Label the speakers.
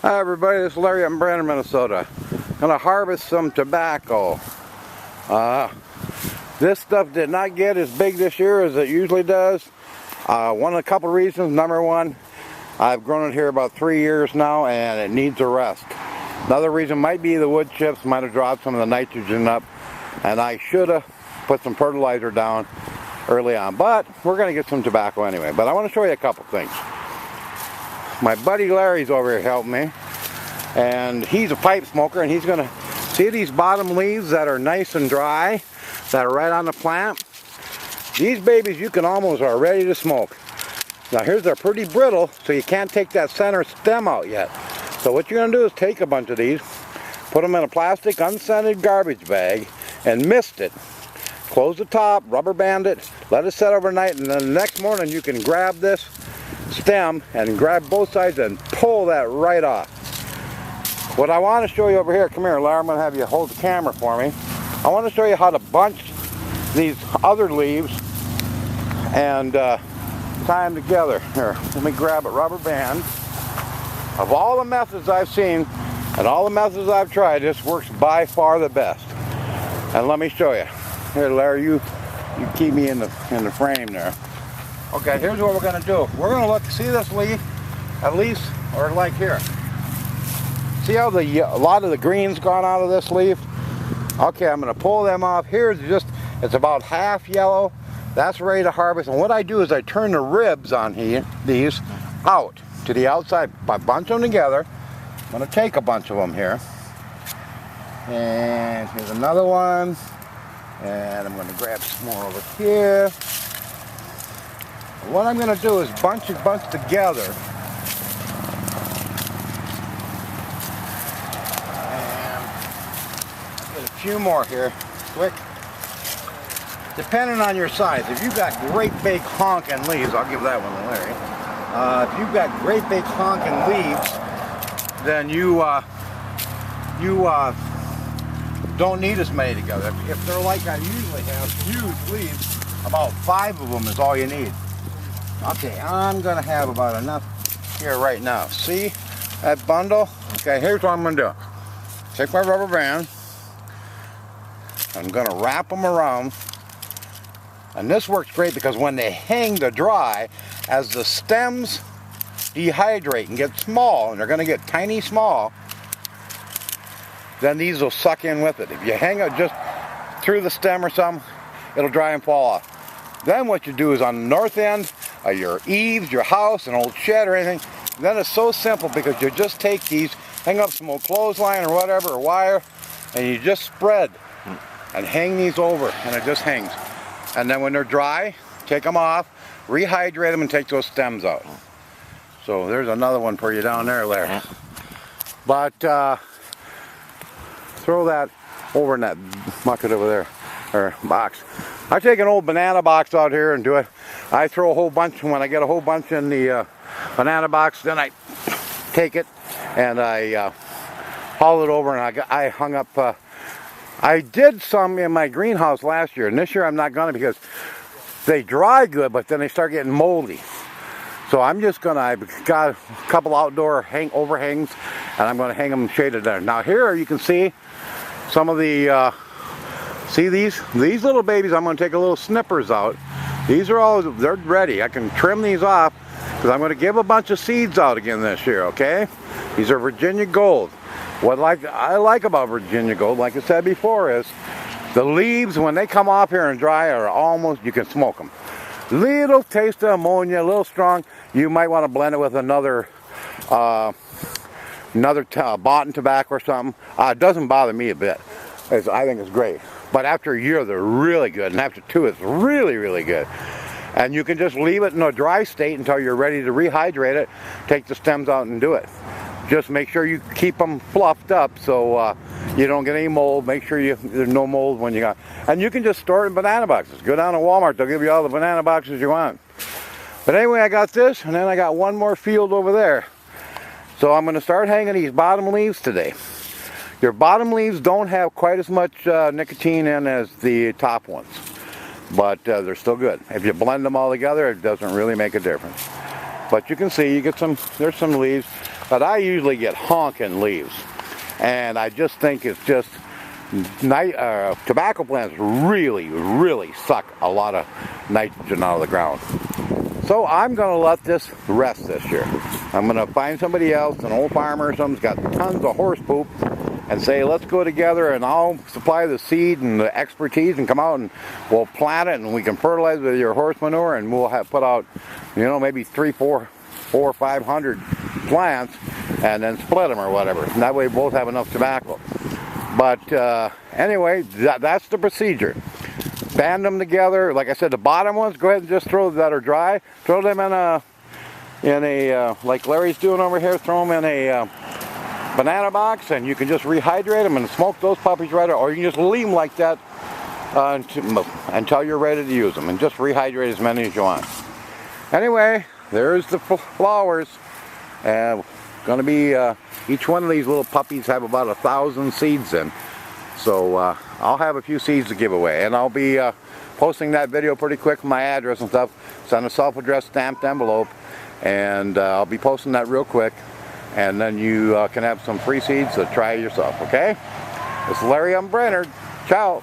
Speaker 1: Hi everybody, this is Larry in Brandon, Minnesota. Gonna harvest some tobacco. This stuff did not get as big this year as it usually does. One of a couple reasons. Number one, I've grown it here about 3 years now and it needs a rest. Another reason might be the wood chips might have dropped some of the nitrogen up, and I should have put some fertilizer down early on. But we're gonna get some tobacco anyway. But I want to show you a couple things. My buddy Larry's over here helping me, and he's a pipe smoker, and he's gonna see these bottom leaves that are nice and dry, that are right on the plant. These babies you can almost are ready to smoke. Now here's, they're pretty brittle, so you can't take that center stem out yet. So what you're gonna do is take a bunch of these, put them in a plastic unscented garbage bag, and mist it. Close the top, rubber band it, let it set overnight, and then the next morning you can grab this stem and grab both sides and pull that right off. What I want to show you over here, come here Larry, I'm going to have you hold the camera for me. I want to show you how to bunch these other leaves and tie them together. Here, let me grab a rubber band. Of all the methods I've seen and all the methods I've tried, this works by far the best. And let me show you. Here Larry, you keep me in the frame there. Okay, here's what we're going to do. We're going to look, see this leaf, at least, or like here. See how a lot of the green's gone out of this leaf? Okay, I'm going to pull them off. Here's just, it's about half yellow. That's ready to harvest. And what I do is I turn the ribs on these out to the outside. I bunch them together. I'm going to take a bunch of them here. And here's another one. And I'm going to grab some more over here. What I'm going to do is bunch together, and get a few more here, quick. Depending on your size, if you've got great big honking leaves, I'll give that one to Larry. If you've got great big honking leaves, then you don't need as many together. If they're like I usually have, huge leaves, about 5 of them is all you need. Okay, I'm going to have about enough here right now. See that bundle? Okay, here's what I'm going to do. Take my rubber band. I'm going to wrap them around. And this works great because when they hang to dry, as the stems dehydrate and get small, and they're going to get tiny small, then these will suck in with it. If you hang it just through the stem or something, it'll dry and fall off. Then what you do is on the north end of your eaves, your house, an old shed or anything, then it's so simple because you just take these, hang up some old clothesline or whatever, or wire, and you just spread and hang these over, and it just hangs. And then when they're dry, take them off, rehydrate them, and take those stems out. So there's another one for you down there, Larry. But throw that over in that bucket over there, or box. I take an old banana box out here and do it. I throw a whole bunch, when I get a whole bunch in the banana box, then I take it and I haul it over, and I hung up, I did some in my greenhouse last year, and this year I'm not gonna because they dry good, but then they start getting moldy. So I'm just gonna, I've got a couple outdoor overhangs, and I'm gonna hang them shaded there. Now here you can see some of the, see these little babies, I'm going to take a little snippers out. These are all, they're ready. I can trim these off because I'm going to give a bunch of seeds out again this year, okay? These are Virginia Gold. What I like about Virginia Gold, like I said before, is the leaves, when they come off here and dry, are almost, you can smoke them. Little taste of ammonia, a little strong. You might want to blend it with another Botan tobacco or something. It doesn't bother me a bit. I think it's great. But after a year, they're really good, and after 2, it's really, really good. And you can just leave it in a dry state until you're ready to rehydrate it, take the stems out and do it. Just make sure you keep them fluffed up so you don't get any mold. Make sure there's no mold when you got. And you can just store it in banana boxes. Go down to Walmart, they'll give you all the banana boxes you want. But anyway, I got this, and then I got one more field over there. So I'm going to start hanging these bottom leaves today. Your bottom leaves don't have quite as much nicotine in as the top ones, but they're still good. If you blend them all together, it doesn't really make a difference. But you can see, you get some, there's some leaves. but I usually get honking leaves. And I just think it's just tobacco plants really suck a lot of nitrogen out of the ground. So I'm going to let this rest this year. I'm going to find somebody else, an old farmer or something, who's got tons of horse poop, and say, let's go together and I'll supply the seed and the expertise and come out and we'll plant it and we can fertilize with your horse manure and we'll have put out, you know, maybe 400 or 500 plants and then split them or whatever. And that way we both have enough tobacco. But anyway, that's the procedure. Band them together. Like I said, the bottom ones, go ahead and just throw that are dry. Throw them in a like Larry's doing over here. Throw them in a banana box, and you can just rehydrate them and smoke those puppies right out. Or you can just leave them like that until you're ready to use them, and just rehydrate as many as you want. Anyway, there's the flowers. Going to be each one of these little puppies have about 1,000 seeds in. So I'll have a few seeds to give away, and I'll be posting that video pretty quick with my address and stuff. It's on a self-addressed stamped envelope, and I'll be posting that real quick, and then you can have some free seeds to try yourself, okay? It's Larry, I'm Brainerd. Ciao.